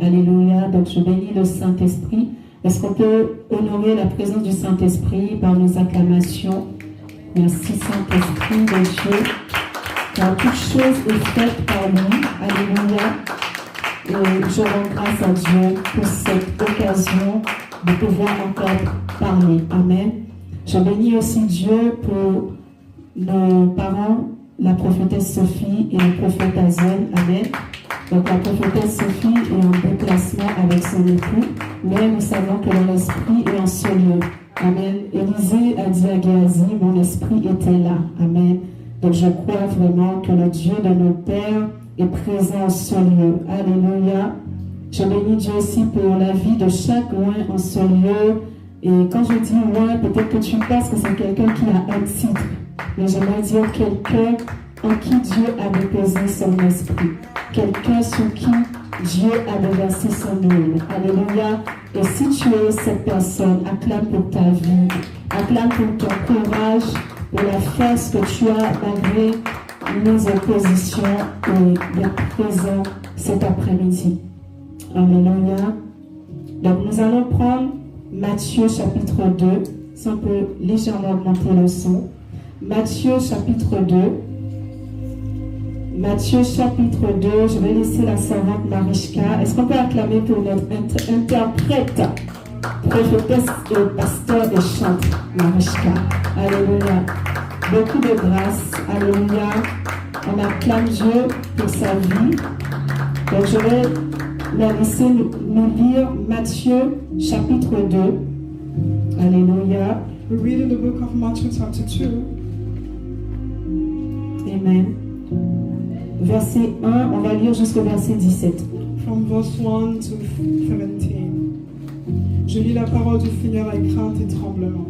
Alléluia. Donc je bénis le Saint-Esprit. Est-ce qu'on peut honorer la présence du Saint-Esprit par nos acclamations? Merci Saint-Esprit de Dieu, car toute chose est faite par lui. Alléluia. Et je rends grâce à Dieu pour cette occasion de pouvoir encore parler. Amen. Je bénis aussi Dieu pour nos parents, la prophétesse Sophie et le prophète Azel. Amen. Donc la prophétesse Sophie est en déplacement avec son époux, mais nous savons que leur esprit est en ce lieu. Amen. Élisée a dit à Géasi, mon esprit était là. Amen. Donc je crois vraiment que le Dieu de nos pères est présent en ce lieu. Alléluia. Je bénis Dieu aussi pour la vie de chaque loin en ce lieu. Et quand je dis loin, peut-être que tu penses que c'est quelqu'un qui a un titre. Mais j'aimerais dire quelqu'un en qui Dieu a déposé son esprit. Quelqu'un sur qui Dieu a déversé son huile. Alléluia. Et si tu es cette personne, acclame pour ta vie. Acclame pour ton courage, pour la force que tu as malgré nos oppositions et d'être présent cet après-midi. Alléluia. Donc nous allons prendre Matthieu chapitre 2. Si on peut légèrement augmenter le son. Matthieu chapitre 2. Matthieu chapitre 2, je vais laisser la servante Marichka. Est-ce qu'on peut acclamer pour notre interprète, prophétesse et pasteur des chants, Marichka? Alléluia. Beaucoup de grâce. Alléluia. On acclame Dieu pour sa vie. Donc je vais la laisser nous lire Matthieu chapitre 2. Alléluia. We read in the book of Matthew chapter 2. Amen. Verset 1, on va lire jusqu'au verset 17. From verse 1 to 17. Je lis la parole du Seigneur avec crainte et tremblement.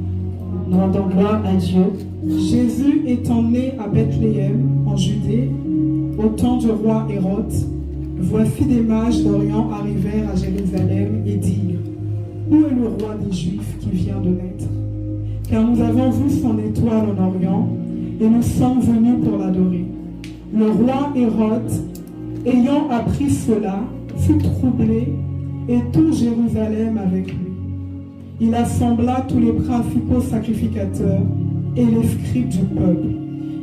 Nous rendons gloire à Dieu. Jésus étant né à Bethléem, en Judée, au temps du roi Hérode, voici des mages d'Orient arrivèrent à Jérusalem et dirent: où est le roi des Juifs qui vient de naître? Car nous avons vu son étoile en Orient et nous sommes venus pour l'adorer. Le roi Hérode, ayant appris cela, fut troublé et tout Jérusalem avec lui. Il assembla tous les principaux sacrificateurs et les scribes du peuple,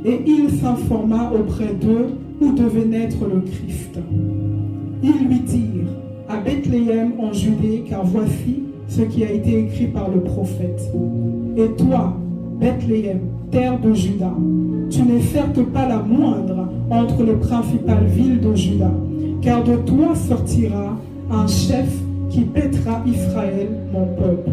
et il s'informa auprès d'eux où devait naître le Christ. Ils lui dirent: à Bethléem en Judée, car voici ce qui a été écrit par le prophète. Et toi, Bethléem, terre de Juda, tu n'es certes pas la moindre entre les principales villes de Juda, car de toi sortira un chef qui paîtra Israël, mon peuple.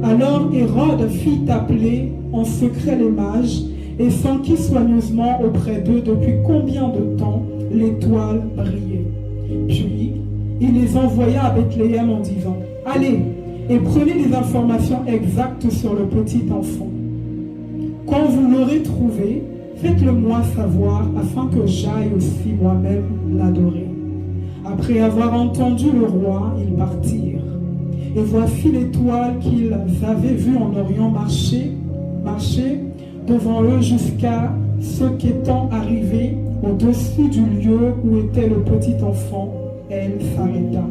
Alors Hérode fit appeler en secret les mages et s'enquit soigneusement auprès d'eux depuis combien de temps l'étoile brillait. Puis il les envoya à Bethléem en disant: allez et prenez des informations exactes sur le petit enfant. Quand vous l'aurez trouvé, faites-le moi savoir afin que j'aille aussi moi-même l'adorer. Après avoir entendu le roi, ils partirent. Et voici l'étoile qu'ils avaient vue en Orient marcher devant eux jusqu'à ce qu'étant arrivés au-dessus du lieu où était le petit enfant, elle s'arrêta.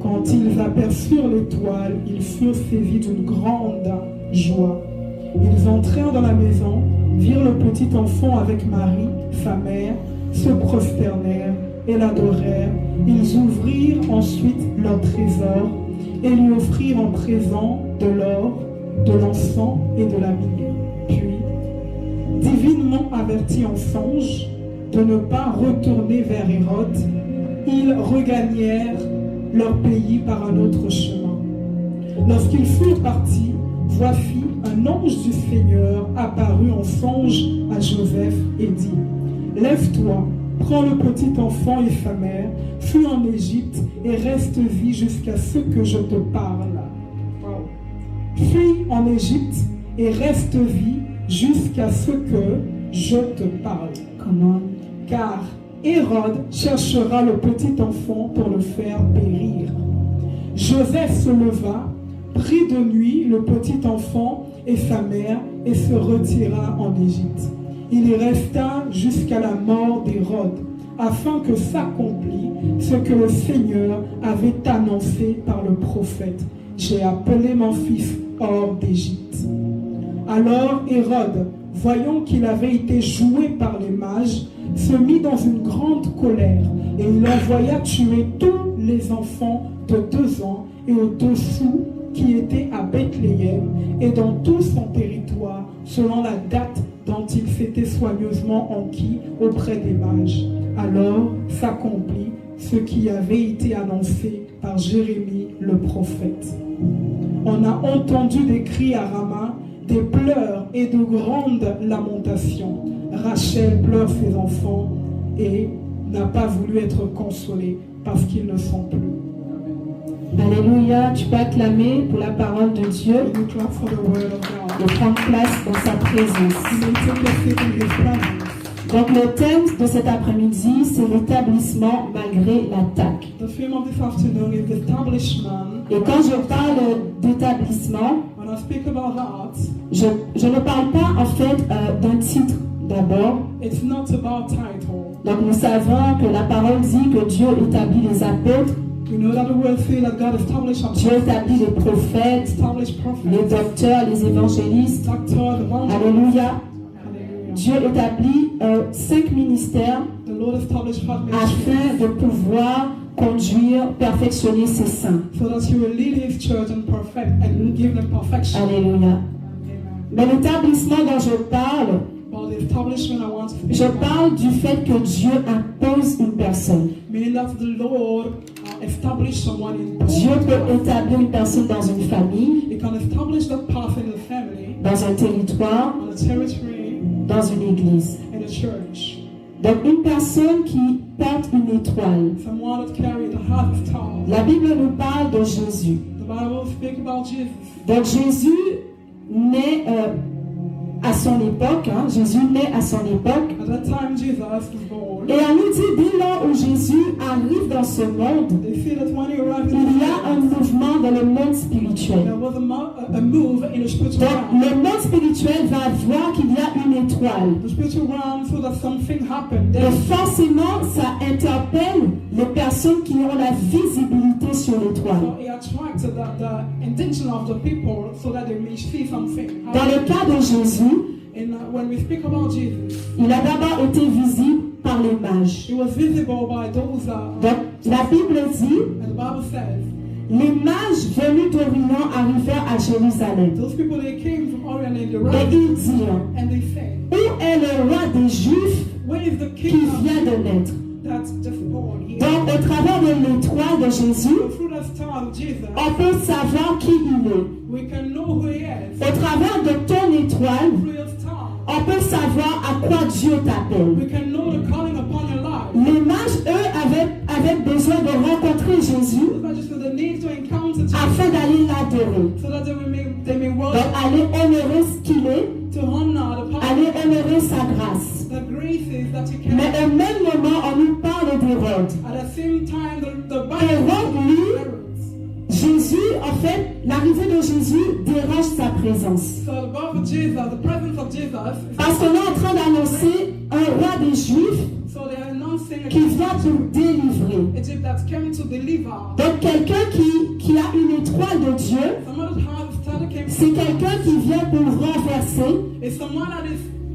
Quand ils aperçurent l'étoile, ils furent saisis d'une grande joie. Ils entrèrent dans la maison, virent le petit enfant avec Marie, sa mère, se prosternèrent et l'adorèrent. Ils ouvrirent ensuite leur trésor et lui offrirent en présent de l'or, de l'encens et de la myrrhe. Puis, divinement avertis en songe de ne pas retourner vers Hérode, ils regagnèrent leur pays par un autre chemin. Lorsqu'ils furent partis, voici un ange du Seigneur apparut en songe à Joseph et dit: lève-toi, prends le petit enfant et sa mère, fuis en Égypte et reste-y jusqu'à ce que je te parle. Wow. Fuis en Égypte et reste-y jusqu'à ce que je te parle. Comment? Car Hérode cherchera le petit enfant pour le faire périr. Joseph se leva, prit de nuit le petit enfant et sa mère et se retira en Égypte. Il y resta jusqu'à la mort d'Hérode, afin que s'accomplisse ce que le Seigneur avait annoncé par le prophète. J'ai appelé mon fils hors d'Égypte. Alors Hérode, voyant qu'il avait été joué par les mages, se mit dans une grande colère et il envoya tuer tous les enfants de 2 ans et au-dessous qui étaient à Bethléem et dans tout son territoire selon la date dont il s'était soigneusement enquis auprès des mages. Alors s'accomplit ce qui avait été annoncé par Jérémie le prophète. On a entendu des cris à Rama, des pleurs et de grandes lamentations. Rachel pleure ses enfants et n'a pas voulu être consolée parce qu'ils ne sont plus. Alléluia, tu peux acclamer pour la parole de Dieu And you clap for the word of God. et prendre place dans sa présence. You may take your seat in His presence. Donc le thème de cet après-midi, c'est l'établissement malgré l'attaque. The theme of this afternoon is establishment. Et quand je parle d'établissement, When I speak about that, je ne parle pas en fait d'un titre d'abord. it's not about title. Donc nous savons que la parole dit que Dieu établit les apôtres, We know that the word says that God established Dieu apostles, établit les prophètes, established les prophets, docteurs, les évangélistes. doctors, evangelists. Alléluia. Hallelujah. Dieu établit 5 ministères The Lord established five afin ministries de pouvoir conduire, perfectionner ses saints. so that He will lead His church and perfect and give them perfection. Alléluia. Amen. Mais l'établissement dont je parle, About the establishment I want to speak je about, parle du fait que Dieu impose une personne. meaning that the Lord established someone in Dieu peut établir une personne dans une famille, He can establish that person in the family, dans un territoire, on a territory, dans une église. in a church. Donc une personne qui porte une étoile. Someone that carried the heart of star. La Bible nous parle de Jésus. The Bible speaks about Jesus. Donc Jésus naît à son époque, Jésus naît à son époque. At that time, Jesus was born. Et on nous dit, dès lors où Jésus arrive dans ce monde, They see that when He arrived in il y the a un world, mouvement dans le monde spirituel. there was a move in the spiritual Donc realm. le monde spirituel va voir qu'il y a une étoile. The spiritual realm saw that something happened. Et There, forcément, ça interpelle les personnes qui ont la visibilité sur l'étoile. so He attracted the intention of the people so that they may see something. Dans le cas de Jésus, And when we speak about Jesus, il a d'abord été visible par les mages. He was visible by those. Donc la Bible dit, And the Bible says, les mages venus d'Orient arrivèrent à Jérusalem. those people they came from Orient and they Et ran ils dirent, and they said, où est le roi des Juifs where is the qui king vient de naître? that's just born here? Donc au travers de l'étoile de Jésus, So through the star of Jesus, on peut savoir qui il est. we can know who He is. Au travers de ton étoile, Through your star, on peut savoir à quoi Dieu t'appelle. we can know the calling upon your life. Les mages, eux, avaient besoin de rencontrer Jésus Those are just for the need to encounter Jesus, afin d'aller l'adorer. so that they may Donc worship, aller honorer ce qu'il est, to honor the power, aller honorer sa grâce. the graces that He Mais can. au même moment, on nous parle d'Hérode. At the same time, the Hérode, Bible lui, Herods. Jésus, en fait, l'arrivée de Jésus dérange sa présence. So the birth of Jesus, the presence of Jesus, Parce qu'on est en train d'annoncer un roi des Juifs so they are announcing qui vient pour délivrer. Egypt that came to deliver. Donc quelqu'un qui a une étoile de Dieu, Someone that has started came. c'est quelqu'un qui vient pour renverser, Is someone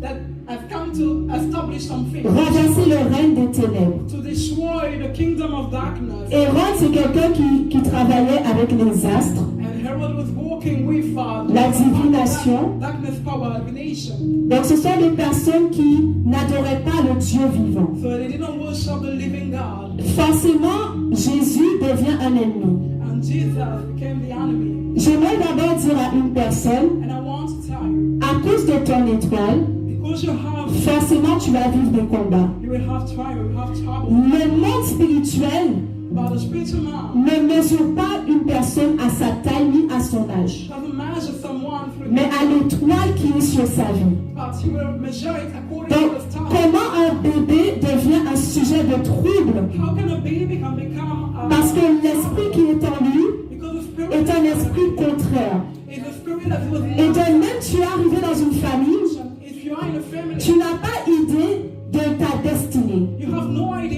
that has come to establish something, renverser le règne des ténèbres. to destroy the kingdom of darkness. Hérode, c'est quelqu'un qui travaillait avec les astres. And Herod was walking with La divination. darkness power divination. Donc ce sont des personnes qui n'adoraient pas le Dieu vivant. So they didn't worship the living God. Forcément, Jésus devient un ennemi. And Jesus became the enemy. J'aimerais d'abord dire à une personne, And I want to tell you, à cause de ton étoile, because you have, forcément tu vas vivre des combats. you will have trial, you will have trouble. Le monde spirituel But the spiritual man ne mesure pas une personne à sa taille ni à son âge, doesn't measure someone through mais à l'étoile qui est sur sa vie. but he will measure it according Donc, to the star. comment un bébé devient un sujet de trouble? How can a baby can become Parce que l'esprit qui est en lui because the spirit est un esprit contraire. is the spirit that was Et de même, tu es arrivé dans une famille, if you are in a family, tu n'as pas idée de ta destinée. you have no idea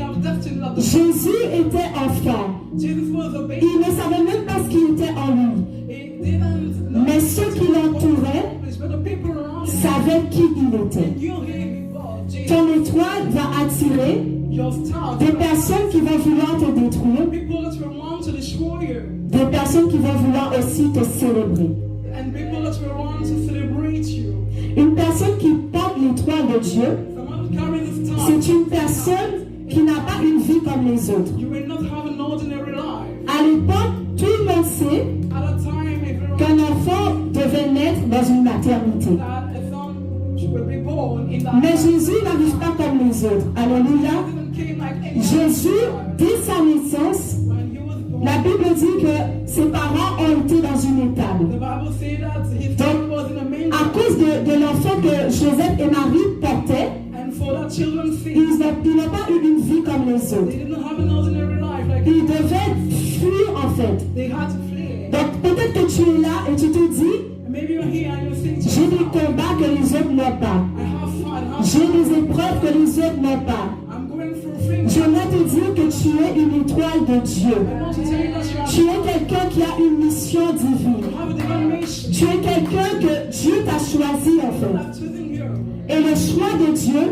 Jesus was a baby. Il ne savait même pas ce qui était en lui. He didn't know. Mais ceux qui l'entouraient But the people around him savaient qui il était. knew him was Jesus. Ton étoile va attirer Your star. des personnes qui vont vouloir te détruire, People that will want to destroy you. des personnes qui vont vouloir aussi te célébrer. And people that will want to celebrate you. Une personne qui porte l'étoile de Dieu, Someone carrying the star. c'est une personne qui n'a pas une vie comme les autres. You will not have an ordinary life. À l'époque, tout le monde sait At a time, everyone qu'un enfant devait naître dans une maternité. that a son will be born in that. Mais Jésus n'arrive pas comme les autres. Alléluia. Didn't came like any Jésus, other. dès sa naissance, When he was born, la Bible dit que ses parents ont été dans une the étable. Bible says that his son was in a manger. À cause de l'enfant que Joseph et Marie portaient, And for that children's sake, ils n'ont pas eu une vie comme les autres. they didn't have an ordinary life like Ils devaient fuir en fait. they had to flee. Donc peut-être que tu es là et tu te dis, And maybe you're here and you're saying, to j'ai des yourself, combats que les autres n'ont pas. I have fun, J'ai des épreuves que les autres n'ont pas. I'm going through things. J'aimerais te dire que tu es une étoile de Dieu. I want to tell you that Tu es quelqu'un qui a une mission divine. you have a divine mission. Tu es quelqu'un que Dieu t'a choisi en fait. I've chosen you. Et le choix de Dieu,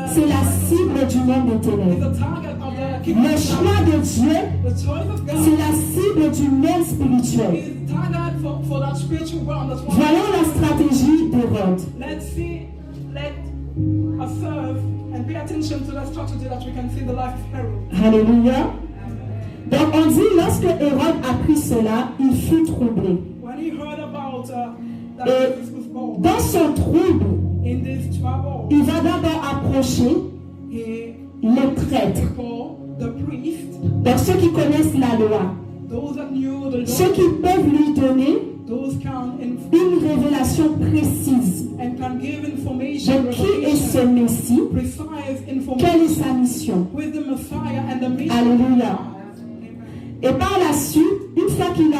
c'est la cible du monde des It's ténèbres. the target of the kingdom. Le choix de Dieu, The choice of God c'est la cible du monde spirituel. is target for that spiritual realm. That's why Voyons la stratégie d'Hérode. let's see, let observe and pay attention to that strategy that we can see in the life of Herod. Alléluia. Donc on dit, lorsque Hérode apprit cela, il fut troublé. When he heard about that Et Jesus was born, dans son trouble, in this trouble, il va d'abord approcher he les prêtres. called the priest, Donc ceux qui connaissent la loi, those that knew the ceux law, qui peuvent lui donner those can une révélation précise and can give information, de qui est ce revelation, Messie, precise quelle information est sa mission. with the Messiah and the mission. Alléluia. Amen. Et par la suite, une fois qu'il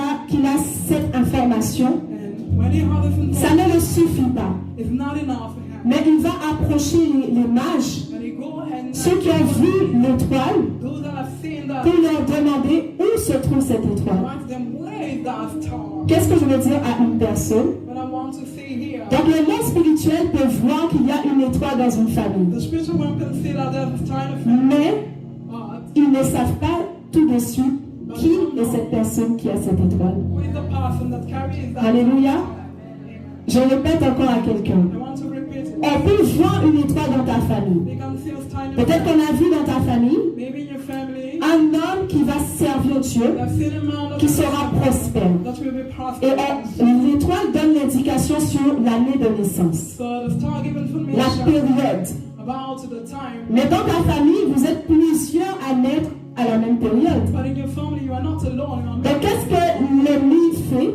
a cette information, And when he has this ça information, ne le suffit pas. it's not enough for him. Mais il va approcher les mages, And he go and ceux qui ont vu l'étoile, those that have seen that, pour leur demander où se trouve cette étoile. ask them, where is that star? Qu'est-ce que je veux dire à une personne? But I want to say here, Donc le monde spirituel peut voir qu'il y a une étoile dans une famille. the spiritual realm can see that there's a star in a family, Mais but ils ne savent pas tout de suite qui est cette personne qui a cette étoile. who is the person that carries that Alléluia. star? Je répète encore à quelqu'un. I want to repeat it. On peut voir une étoile dans ta famille. They can see a star in your Peut-être family. qu'on a vu dans ta famille Maybe in your family, un homme qui va servir Dieu, they've seen a man that qui sera prospère. that will be Et prosperous. l'étoile donne l'indication sur l'année de naissance, So the star gives la information période. about the time. Mais dans ta famille, vous êtes plusieurs à naître à la même période. But in your family, you are not alone. You are Donc qu'est-ce que l'ennemi fait?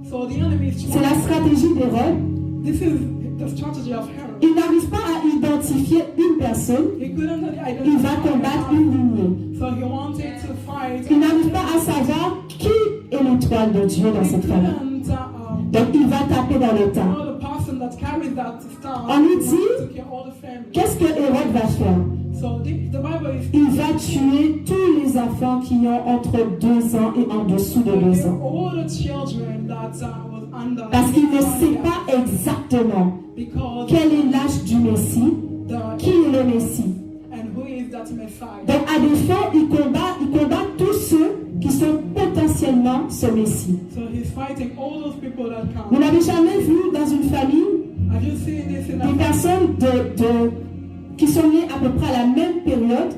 So the enemy is C'est la trying. stratégie d'Hérode. This is the strategy of Herod. Il n'arrive pas à identifier une personne, He couldn't identify. il va combattre une lignée. So he wanted to fight. Il n'arrive pas à savoir qui est l'étoile de Dieu dans He cette famille. couldn't Donc il va taper dans le tas. know the person that carries that star. On lui He dit, took care of all the family. Qu'est-ce que Hérode va faire? So the Bible is. Il va tuer tous les enfants qui ont entre 2 ans et en dessous de 2 ans. All the children that was under. Parce qu'il ne sait pas exactement Because quel est l'âge du Messie, qui est le Messie. and who is that Messiah? Donc à défaut, il combat tous ceux qui sont potentiellement ce Messie. So he's fighting all those people that Vous come. n'avez jamais vu dans une famille Have you seen this in des a personnes qui sont nées à peu près à la même période?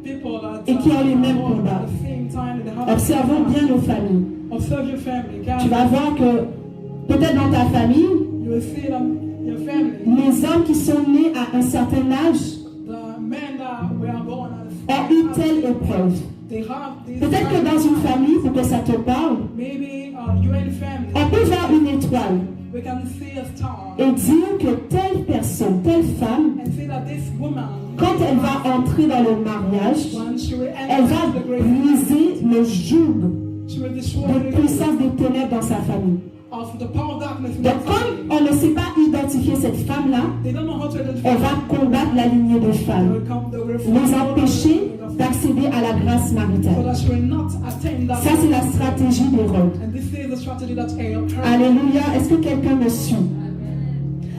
people that Et qui ont les mêmes born combats. at the same time and they have Observons bien nos familles. Observe your family. Tu vas voir que peut-être dans ta famille, You will see them, your family. les hommes qui sont nés à un certain âge The men that were born at ont eu telle épreuve. they have this. Peut-être que dans une famille, pour que ça te parle, Maybe you and family. on peut voir une étoile We can see a star et dire que telle personne, telle femme, and see that this woman, quand elle va entrer dans le mariage, when she will elle enter va the grave, briser le joug she will destroy de the puissance des ténèbres dans sa famille. of the power of darkness. in Donc the comme family. on ne sait pas identifier cette femme-là, They don't know how to identify. on va combattre la lignée de They femmes, will come, they will les empêcher d'accéder à la grâce so maritale. that you will not attain that. Ça, c'est la stratégie d'Hérode. And this is the strategy that Herod. Alléluia. Est-ce que quelqu'un me suit?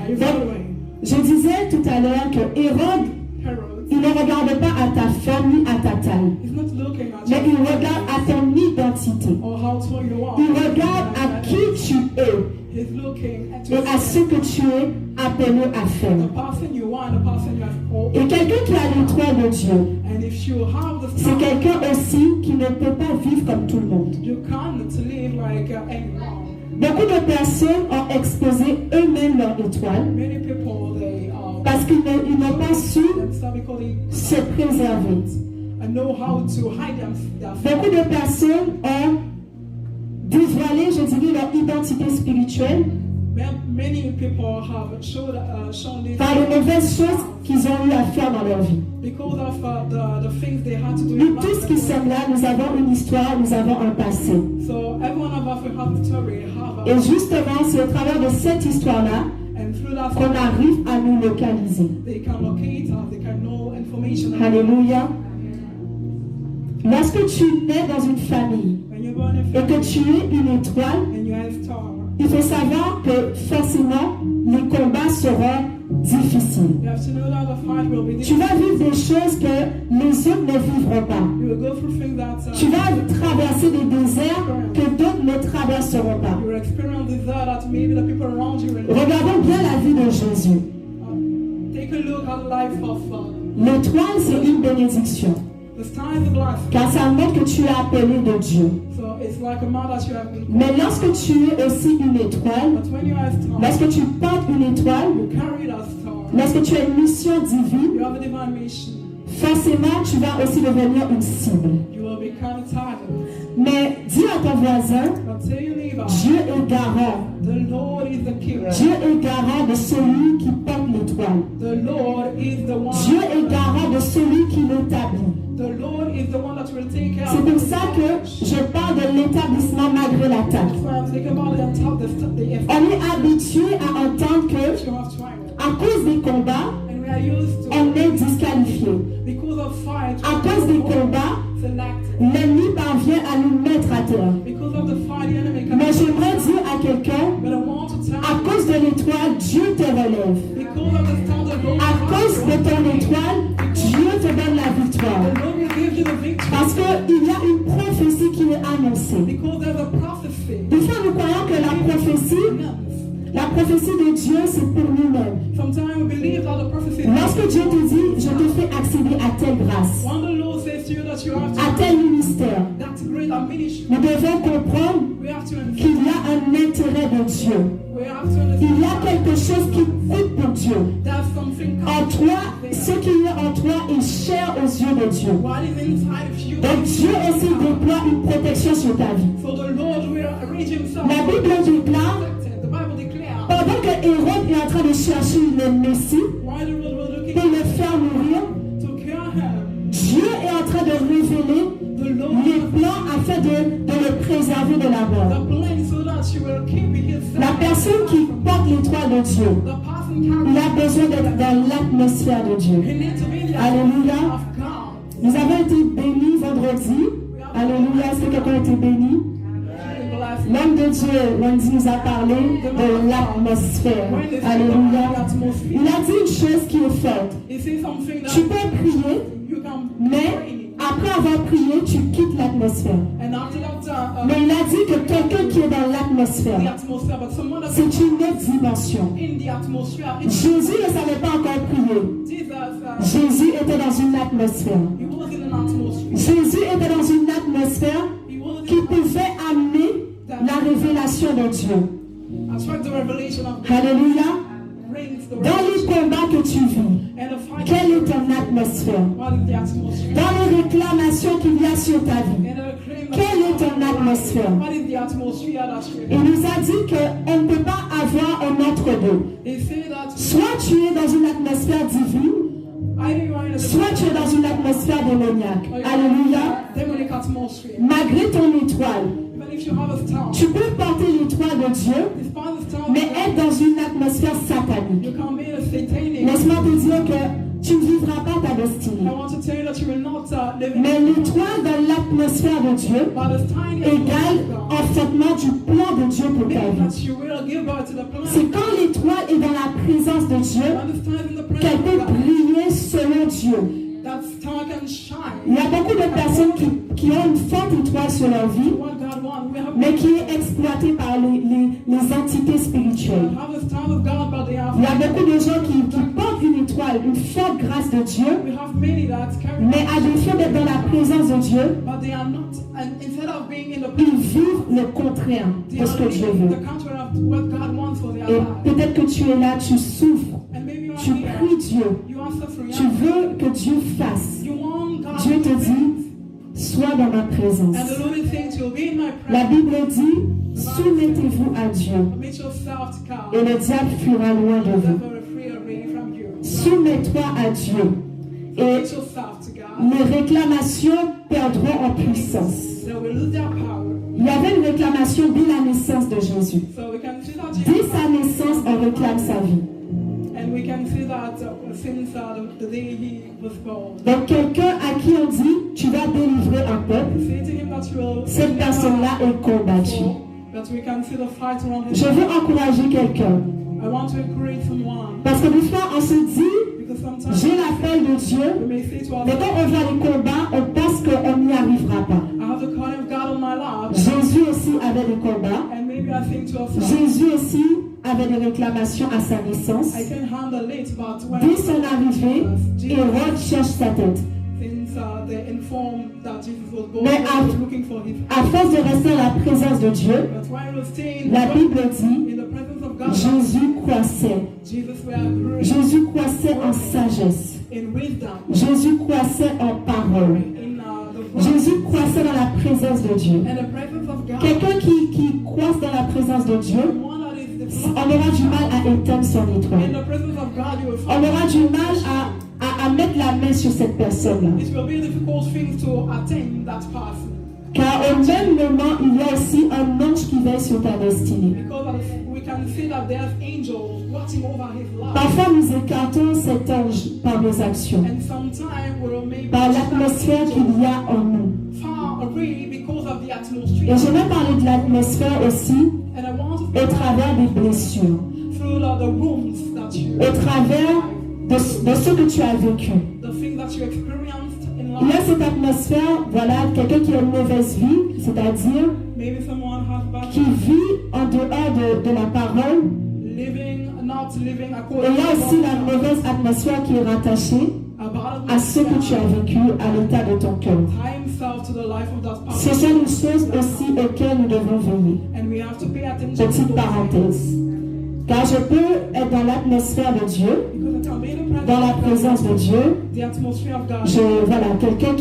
Are you following? Je disais tout à l'heure que Hérode, Herod il ne regarde pas à ta forme ni à ta taille, is not looking at mais il you regarde à ton identité. or how tall you are. Il regarde à qui tu es He's looking at et à ce que tu es appelé à faire. the person you are and the person you have called. Et quelqu'un qui a l'étoile de Dieu, And if you have the c'est star, quelqu'un aussi qui ne peut pas vivre comme tout le monde. you can't live like anyone. Beaucoup de personnes ont exposé eux-mêmes leur étoile Many people, they parce qu'ils n'ont pas su themselves because they se préserver. know how to hide their Beaucoup de personnes ont dévoilé, je dirais, leur identité spirituelle Many people have shown this par les mauvaises choses qu'ils ont eu à faire dans leur vie. because of the things they had to do. Nous tous qui sommes là, nous avons une histoire, nous avons un passé. So every one of us will have a story, have Et a, justement, c'est au travers de cette histoire-là and through that qu'on arrive à nous localiser. they can locate us, they can know information. Alléluia. Lorsque tu nais dans une famille When you're born in et que tu es une étoile, and you have a star, il faut savoir que forcément, les combats seront difficiles. you have to know that the fight will be Tu difficult. vas vivre des choses que les autres ne vivront pas. You will go through things that Tu vas traverser des déserts que d'autres ne traverseront pas. you will experience desire that maybe the people around you will. Regardons bien la vie de Jésus. Take a look at the life of L'étoile, c'est une bénédiction, the star is a glass. car ça montre que tu es appelé de Dieu. So it's like a man that you have been called. Mais lorsque tu es aussi une étoile, But when you have a star, lorsque tu portes une étoile, you carry that star. lorsque tu as une mission divine, You have a divine mission. forcément, tu vas aussi devenir une cible. You will become a target. Mais dis à ton voisin, But tell your neighbor, Dieu est garant. the Lord is the king. Dieu est garant de celui qui porte l'étoile. The Lord is the one. Dieu est garant de celui qui l'établit. The Lord is the one that will take care C'est of pour ça que je parle de l'établissement malgré l'attaque. So I'm thinking about it on top the effort On est habitué à entendre que, you have tried. à cause des combats, And we are used to on est disqualifié. because of fight. À cause des combats, Selected. l'ennemi parvient à nous mettre à terre. Because of the fight, the enemy can. Mais j'aimerais dire à quelqu'un, But I want to tell à you, cause de l'étoile, Dieu te relève. because of the star, the Lord. À cause de ton étoile, Dieu te donne la victoire. The Lord will give you the victory. Parce qu'il y a une prophétie qui est annoncée. Because there's a prophecy. Des fois, nous croyons que la prophétie de Dieu, c'est pour nous-mêmes. Sometimes we believe that the prophecy is Lorsque Dieu te dit, je te fais accéder à telle grâce, when the Lord says to you that you have à to, tel ministère, that's great ministry. nous devons comprendre We have to understand. qu'il y a un intérêt de Dieu. We have to understand. Il y a quelque chose qui coûte pour Dieu. There's something En toi, ce qui est en toi est cher aux yeux de Dieu. what is inside of you. Donc Dieu aussi déploie une protection sur ta vie. So the Lord will arrange himself. La Bible déclare, The Bible declares pendant que Hérode est en train de chercher le Messie why the Lord was looking pour le faire mourir, to cure him. Dieu est en train de révéler The Lord les plans afin de le préserver de la mort. the plan so that she will keep himself. La personne qui porte l'étoile de Dieu, The person il carrying. a besoin d'être dans l'atmosphère de Dieu. He needs to be in the Alléluia. of God. Nous avons été bénis vendredi. Alléluia. Est-ce que quelqu'un a été béni? L'homme de Dieu, lundi, nous a parlé de l'atmosphère. Alléluia. Il a dit une chose qui est forte. He says something Tu that peux prier, you can mais pray. après avoir prié, tu quittes l'atmosphère. And after that, Mais il a dit que quelqu'un qui est dans l'atmosphère, the atmosphere, but someone that's c'est une autre dimension. in the atmosphere. Jésus ne savait pas encore prier. Jesus, Jésus était dans une atmosphère. he was in an atmosphere. Jésus était dans une atmosphère He was qui pouvait amener la révélation de Dieu. as far as the revelation of Alléluia. brings the Dans les combats que tu vis, and the fight. quelle est ton atmosphère? What is the atmosphere? Dans les réclamations qu'il y a sur ta vie, And the claim quelle est ton atmosphère? what is the atmosphere that you Il nous a dit qu'on ne peut pas avoir un entre-deux. They say that Soit tu es dans une atmosphère divine, either you are in a soit tu es dans une atmosphère démoniaque. Alléluia. demonic atmosphere. Malgré ton étoile, Even if you have a star, tu peux porter l'étoile de Dieu, despite the star, mais être dans une atmosphère satanique. you can be a satanic. Laisse-moi te dire que tu ne vivras pas ta I destinée. want to tell you that you will not live in Mais l'étoile dans l'atmosphère de Dieu but the tiny égale enfantement du plan de Dieu pour ta vie. that you will give birth to the plan. C'est quand l'étoile est dans la présence de Dieu When the star is in the qu'elle presence peut of God, briller selon Dieu. that star can shine. Il y a beaucoup de personnes qui ont une forte étoile sur leur vie, What God wants, we have mais qui est exploitée par les entités spirituelles. have the stars of God, but they have Il y a beaucoup de gens qui portent une étoile, une forte grâce de Dieu, we have many that carry, mais à défaut d'être dans la présence de Dieu, but they are not. And instead of being in the ils vivent le contraire they de ce are que Dieu living veut. the contrary of what God wants for their Et life. peut-être que tu es là, tu souffres, And maybe you are tu here, pries Dieu, you are suffering. tu veux que Dieu fasse. You want God Dieu to te fix. dit, sois dans ma présence. And the Lord is saying to you, be in my La presence. Bible dit, soumettez-vous à Dieu Commit yourself to God. et le diable fuira loin de vous. Never free away from you. Soumets-toi à Dieu et Commit yourself to God. les réclamations perdront en puissance. They will lose their power. Il y avait une réclamation dès la naissance de Jésus. So we can see that Dès Jesus, sa naissance, on réclame sa vie. and we can see that since the day he was born. Donc quelqu'un à qui on dit, tu vas délivrer un peuple, Say to him that you will cette personne-là est combattue. that we can see the fight around him. Je veux encourager quelqu'un. I want to encourage someone Parce que des fois, on se dit, because sometimes j'ai l'appel de Dieu, we may say to mais ourselves, quand on voit les combats, on pense qu'on n'y arrivera pas. I have the calling of God on my life, Jésus aussi avait des combats. and maybe I think to ourselves, Jésus aussi avait des réclamations à sa naissance. I can handle it, but when Dès son arrivée, Hérode cherche sa tête. since they informed that Jesus was born, Mais they were looking for his à force de rester dans la présence de Dieu, but while he was staying la Bible dit, in the presence of God, Jésus croissait. Jesus were growing Jésus croissait en sagesse. in wisdom, Jésus croissait en parole. in the voice Jésus croissait dans la présence de Dieu. and the presence of God. Quelqu'un qui croisse dans la présence de Dieu, One that is the on aura du mal à éteindre son in étoile. the presence of God, you will On find aura du mal à mettre la main sur cette personne-là. it will be a difficult thing to attain that person. Car au même moment, il y a aussi un ange qui veille sur ta destinée. Because we can see that there's angels watching over his life. Parfois, nous écartons cet ange par nos actions, And sometimes we'll maybe par l'atmosphère qu'il y a en nous. far away because of the atmosphere. Et j'aimerais parler de l'atmosphère aussi And I want to au travers des blessures, through the wounds that you, au travers de ce que tu as vécu. the things that you experienced in Il y a life. cette atmosphère, voilà, quelqu'un qui a une mauvaise vie, c'est-à-dire Maybe someone has bad qui vit en dehors de la parole. living, not living Et according il y a aussi to la mauvaise atmosphère qui est rattachée about à ce que tu as vécu, à l'état de ton cœur. tie himself to the life of that Ce person. sont des choses aussi auxquelles nous devons veiller. And we have to pay attention to Petite those parenthèse. Car je peux être dans l'atmosphère de Dieu, because it can be in the dans la présence de Dieu. the atmosphere of God. Voilà, quelqu'un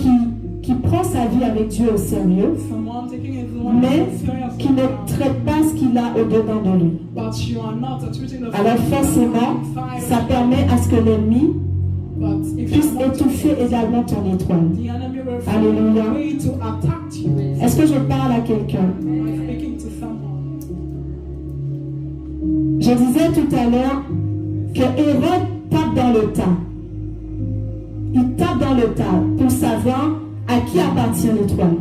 qui prend sa vie avec Dieu au sérieux, Someone taking his mais life seriously, qui ne traite pas ce qu'il a au-dedans de lui. but you are not treating the Alors forcément, ça permet à ce que l'ennemi but if puisse you want to, étouffer également ton étoile. the enemy will Alléluia. find a way to attack you. Est-ce que je parle à quelqu'un? I'm speaking to someone. Je disais tout à l'heure que Hérode tape dans le tas. Il tape dans le tas pour savoir à qui appartient l'étoile.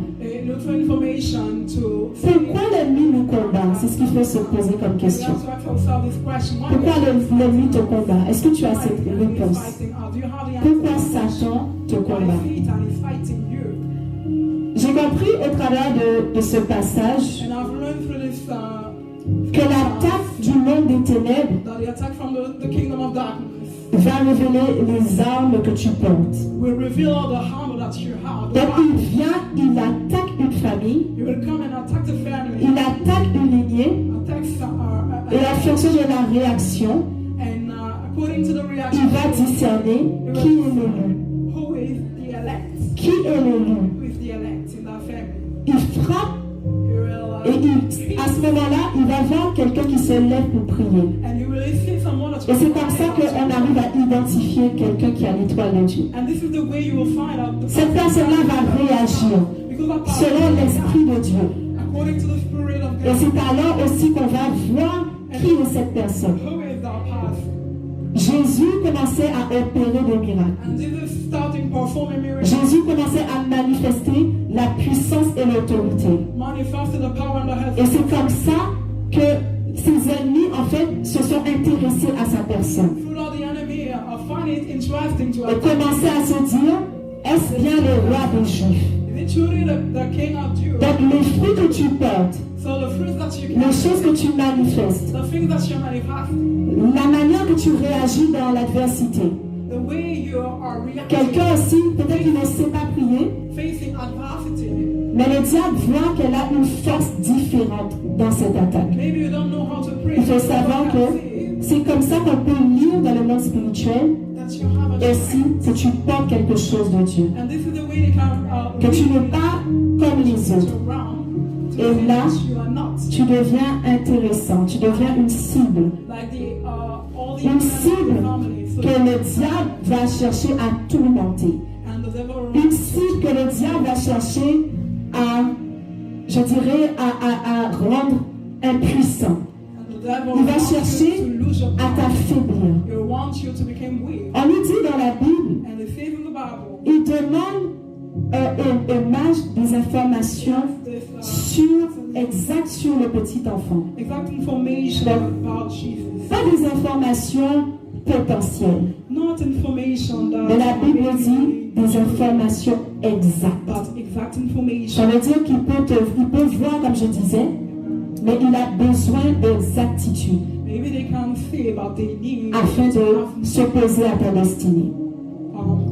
Look for information to Pourquoi l'ennemi nous combat? C'est ce qu'il faut se poser comme we question. have to ask ourselves this question. Why Pourquoi l'ennemi te combat? Est-ce que tu as cette the enemy is réponse? fighting us? Do you have the Pourquoi answer? Satan te Why combat? Satan is fighting you? J'ai compris au travers de ce passage And I've learned through this que l'attaque du monde des ténèbres that the attack from the kingdom of darkness va révéler les armes que tu portes. will reveal all the harm that you have. Donc il vient, il attaque une famille, You will come and attack the family, il attaque une lignée, attack et en fonction de la réaction, and according to the il reaction, va discerner qui est l'élu. who is the elect? Qui est l'élu? Who is the elect in that family? Il frappe You will, et à ce moment-là, il va voir quelqu'un qui se lève pour prier. and you will see someone that Et c'est comme ça qu'on arrive à identifier quelqu'un qui a l'étoile de Dieu. and this is the way you will find out the Cette personne-là va réagir because that selon l'Esprit de Dieu. according to the Spirit of Et God, c'est alors aussi qu'on va voir qui est cette personne. who is that person? Jésus commençait à opérer des miracles. And Jesus started performing miracles. Jésus commençait à manifester la puissance et l'autorité. Manifested the power and the Et health. c'est comme ça que ses ennemis, en fait, se sont intéressés à sa personne. Throughout the enemy, find it interesting to Et commençaient à se dire, est-ce bien le roi des Juifs? Is it truly the king of Jews? Donc les fruits que tu portes, So the fruits that you les can, choses que tu manifestes, the things that you manifest, la manière que tu réagis dans l'adversité. the way you are reacting, Quelqu'un aussi, peut-être qu'il ne sait pas prier, facing adversity. mais le diable voit qu'elle a une force différente dans cette attaque. Maybe you don't know how to pray. Il faut savoir que c'est comme ça qu'on peut lire dans le monde spirituel That you have a aussi que tu portes quelque chose de Dieu. and this is the way they can Que tu n'es pas comme les autres. around to Et think là, that you are not tu deviens intéressant, tu deviens une cible. like all the Une cible families. So, que le diable va chercher à tourmenter. and the devil Une cible que le diable va chercher à, je dirais, à rendre impuissant. and the devil Il va wants you chercher to lose your à power. t'affaiblir. He wants you to become weak. On nous dit dans la Bible, And it says in the Bible, il demande aux mages des informations this exactes sur le petit enfant. exact information about Jesus. Pas des informations potentielles, Not information that mais la Bible dit des informations exactes. but exact information. Ça veut dire qu'il peut voir, comme je disais, mais il a besoin d'exactitude Maybe they can say about their needs afin de s'opposer à ta destinée.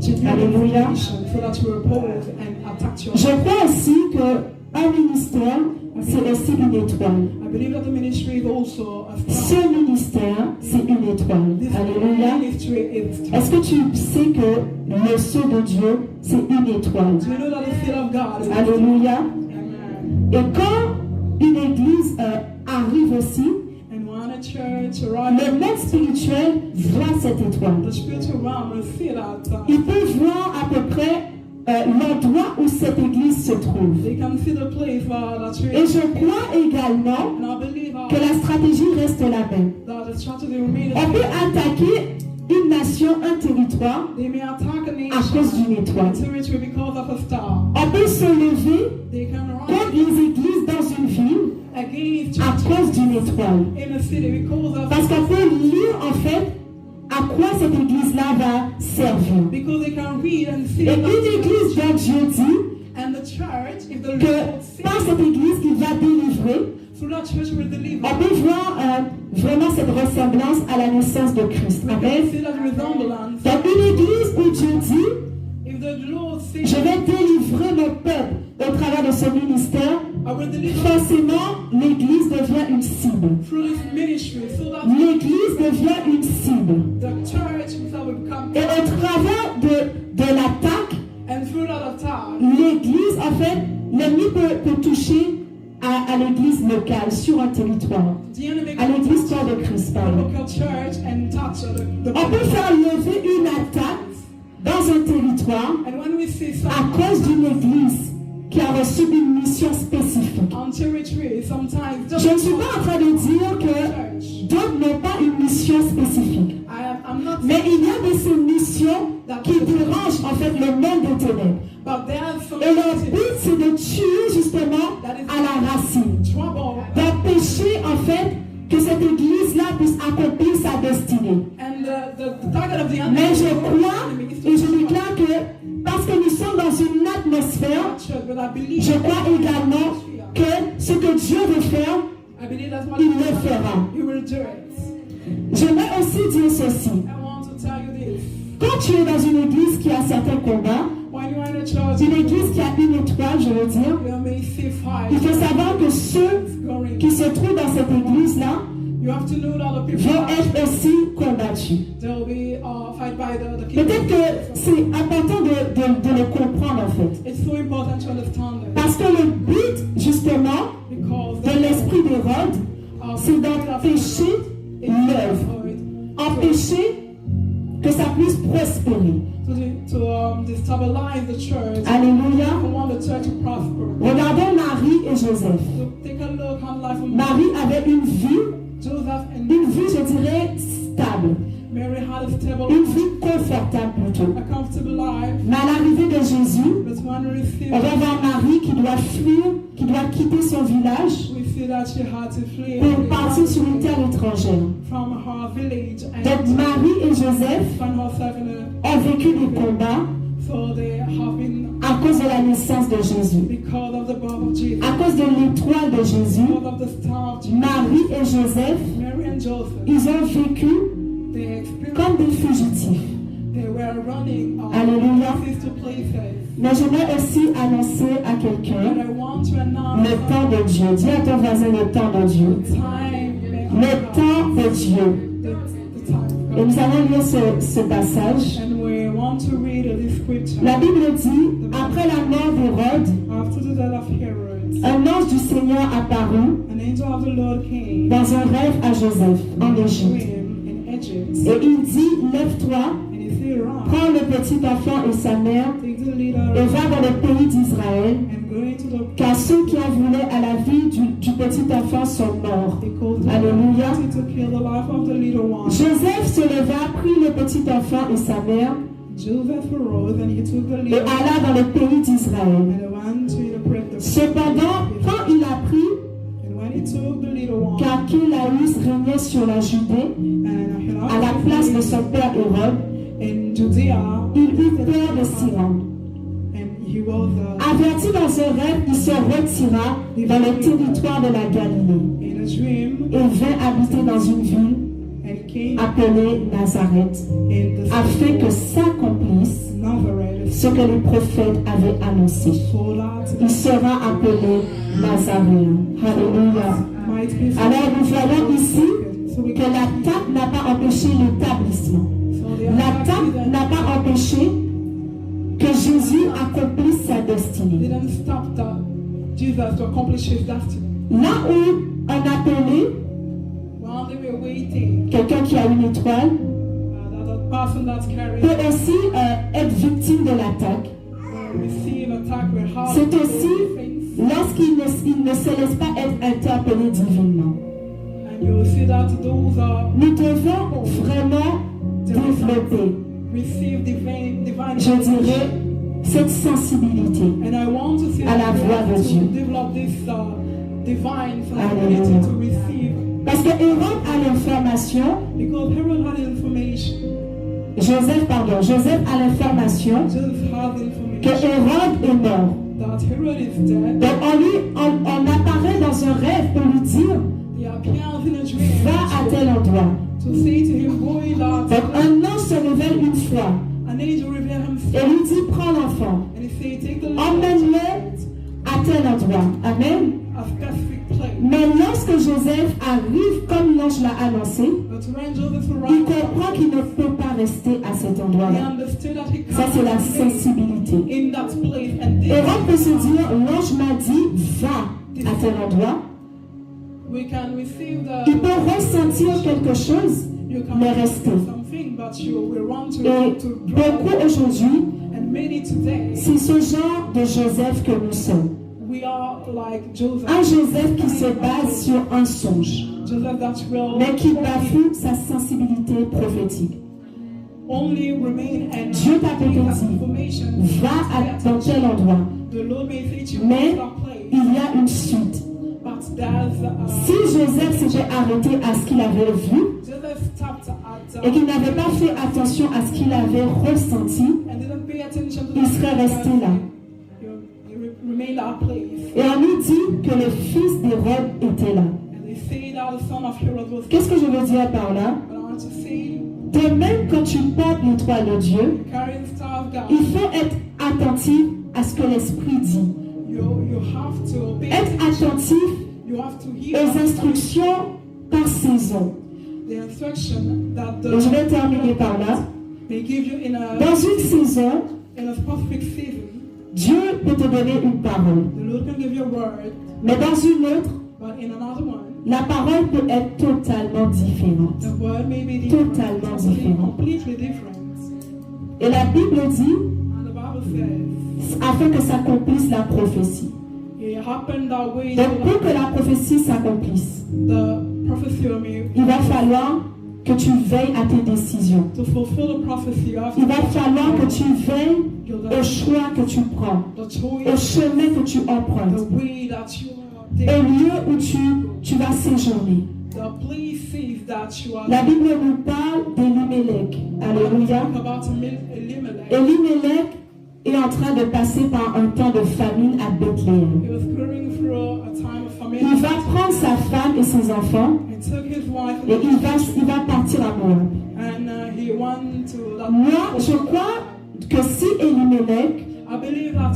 genuine Alléluia. information so that you oppose and attack your Je crois aussi qu'un ministère, c'est aussi une étoile. I believe that the ministry is also a Ce star. ministère, c'est une étoile. This Alléluia. ministry is Est-ce que tu sais que le sceau de Dieu, c'est une étoile? Do you know that the seal of God is Alléluia. Amen. Et quand une église arrive aussi, And when a church le arrives, monde spirituel voit cette étoile. the spiritual realm will see that Il peut voir à peu près l'endroit où cette église se trouve. they can see the place where the church Et je crois également and I believe que la stratégie reste la même. that the strategy remains the On peut same. attaquer une nation, un territoire They may attack a à cause nation d'une étoile. territory because of a star. On peut se lever They can contre rise les églises dans une ville against à churches cause d'une étoile. in a city because of Parce qu'on peut lire en fait à quoi cette église-là va servir. because they can read and see Et that une église dont Dieu dit and the church if the que Lord par says cette église il va délivrer, so that church will deliver. on peut voir vraiment cette ressemblance à la naissance de Christ. We can Amen. see that resemblance. Donc une église où Dieu dit, If the Lord says je vais délivrer mon peuple au travers de ce ministère, I will deliver forcément l'église devient une cible. through this ministry so that L'église devient une cible. the church itself will become Et au travers de l'attaque, and through that attack l'église, en fait, l'ennemi peut toucher à l'église locale, sur un territoire. the enemy À can l'église touch corps de Christ, the pardon. local church and touch the On peut faire lever une attaque dans un territoire and when we see à some cause d'une église qui a reçu une mission spécifique. on territory sometimes Je ne suis pas en train de dire que church d'autres n'ont pas une mission spécifique. I'm not Mais il y a de ces missions qui dérangent en fait le monde des ténèbres. but there are some Et leur but, c'est de tuer justement à la racine. trouble D'empêcher en fait que cette église-là puisse accomplir sa destinée. and the target of the enemy Mais je crois et je déclare que parce que nous sommes dans une atmosphère, church but I believe je crois également que ce que Dieu veut faire, I believe that's what il le fera. He will do it. J'aimerais aussi dire ceci. I want to tell you this. Quand tu es dans une église qui a certains combats, When you are in a church, une église qui a une étoile, je veux dire, you may see fire il faut savoir que ceux going. qui se trouvent dans cette église-là You have to know that the people vont être aussi combattus. they'll be fight by the king. Peut-être que c'est important de le comprendre en fait. It's so important to understand it Parce que le but, justement, because de l'esprit d'Hérode, c'est d'empêcher l'œuvre, empêcher que ça puisse prospérer. to destabilize the church. Alléluia. We want the church to prosper. Regardons Marie et Joseph. So take a look on life of Marie avait une vie, Joseph and je dirais, stable. Mary had a stable une vie confortable plutôt. a comfortable life, Mais à l'arrivée de Jésus, but when we see on va voir Marie qui doit fuir, qui doit quitter son village that she had to flee pour partir sur une terre étrangère. from her village Donc and Marie et Joseph found herself in a, ont vécu des combats so they have been à cause de la naissance de Jésus, because of the birth of Jesus, à cause de l'étoile de Jésus. because of the star of Jesus. Marie et Joseph, Mary and Joseph, ils ont vécu they experienced, comme des fugitifs. they were running Alléluia. places to places. Mais j'aimerais aussi annoncer à And quelqu'un I want to announce le temps de Dieu. Dis à ton voisin le temps de Dieu. Le temps de Dieu. the time. Et nous allons lire ce passage. And we want to read this scripture. La Bible dit, après la mort d'Hérode, After the death of Herod, un ange du Seigneur apparut an angel of the Lord came dans un rêve à Joseph en to Égypte. him in Egypt. Et il dit, lève-toi, And he said, Run, prends le petit enfant et sa mère take the leader et va dans le pays d'Israël, and go into the car ceux qui en voulaient à la vie du petit enfant sont morts. because Alléluia. they wanted to kill the life of the little one. Joseph se leva, prit le petit enfant et sa mère Joseph arose and he took the et leader alla dans le pays d'Israël. and went to interpret the Cependant, quand il apprit And when he took the little one qu'Archélaüs régnait sur la Judée and à la place de son père Hérode, in Judea, il eut peur de s'y rendre. and he was Averti dans un rêve, il se retira dans le territoire de la Galilée in a dream et vint habiter dans une ville and came appelée Nazareth, in the afin que s'accomplisse Nazareth ce que les prophètes avaient annoncé. so that Il sera appelé Nazaréen. Alléluia. might be Alors nous voyons ici so we que l'attaque n'a pas empêché l'établissement. so the L'attaque n'a pas empêché que Jésus accomplisse sa destinée. didn't stop Jesus to accomplish his destiny. Là où un appelé, While they were waiting, quelqu'un qui a une étoile, that person that's carrying peut aussi être victime de l'attaque. will receive attack with heart. C'est aussi lorsqu'il ne se laisse pas être interpellé divinement. And you will see that those are Nous devons vraiment développer, receive divine je dirais, cette sensibilité. And I want to see à la voix de to Dieu. develop this divine Alléluia. sensibility to receive. Parce que Hérode a l'information, Because Herod had information. Joseph a l'information Joseph had que information Hérode est mort. that Herod is dead. Donc on apparaît dans un rêve pour lui dire, He appears in a dream va à tel endroit. to say to him, go in that. Donc un ange se révèle une fois An angel revealed et himself. lui dit, prends l'enfant, And he said, take the emmène-le à tel endroit. Amen. a specific place. Mais lorsque Joseph arrive comme l'ange l'a annoncé, But when Joseph il arrived, comprend qu'il ne peut pas rester à cet he endroit-là. understood that he Ça, c'est la can't stay sensibilité. in that place. And this Hérode peut se dire, l'ange m'a dit, va à tel endroit. we can receive Il the peut ressentir quelque chose, you can mais rester. receive something, but you will want Et to beaucoup aujourd'hui, and many today c'est ce genre de Joseph que nous sommes. we are like Joseph. Un Joseph qui se base sur un songe, Joseph that will mais qui bafoue sa sensibilité prophétique. only remain and Dieu t'a peut-être take that dit, information. va dans tel endroit. The Lord may say to you, Mais "Go to that place," il y a une suite. but there's Si Joseph s'était arrêté à ce qu'il avait vu Joseph stopped at et qu'il n'avait pas fait attention à ce qu'il avait ressenti, and didn't pay attention to il that serait resté là. You remain at that place. Et on nous dit que le fils d'Hérode était là. And they say that the son of Herod was Qu'est-ce que je veux dire par là? But I want to say, De même, quand tu portes l'étoile de Dieu, carrying the star of God, il faut être attentif à ce que l'Esprit dit. you have to pay Être attention. attentif You have to hear aux instructions par saison. the instruction that Et je the vais terminer par là. they give you in a Dans une saison, specific season. Dieu peut te donner une parole. The Lord can give you a word, Mais dans une autre, but in another one, la parole peut être totalement différente. the word may be different, Totalement différent. completely different. Et la Bible dit, And the Bible says, afin que s'accomplisse la prophétie. it happened that way. Donc pour que la prophétie s'accomplisse, The prophecy may il va falloir que tu veilles à tes décisions. to fulfill the prophecy, you have Il to va falloir que tu veilles au choix que tu prends, the au choice, chemin que tu the empruntes, way that you au take, lieu où tu vas séjourner. the places that you are. La Bible nous parle d'Elimelech. Alléluia. Talk about Elimelech. Elimelech est en train de passer par un temps de famine à Bethléem. He was going through a time of famine. Il va prendre sa femme et ses enfants He took his wife et il va partir à Moab. and he went to that. Moi, je crois que si Elimelech, I believe that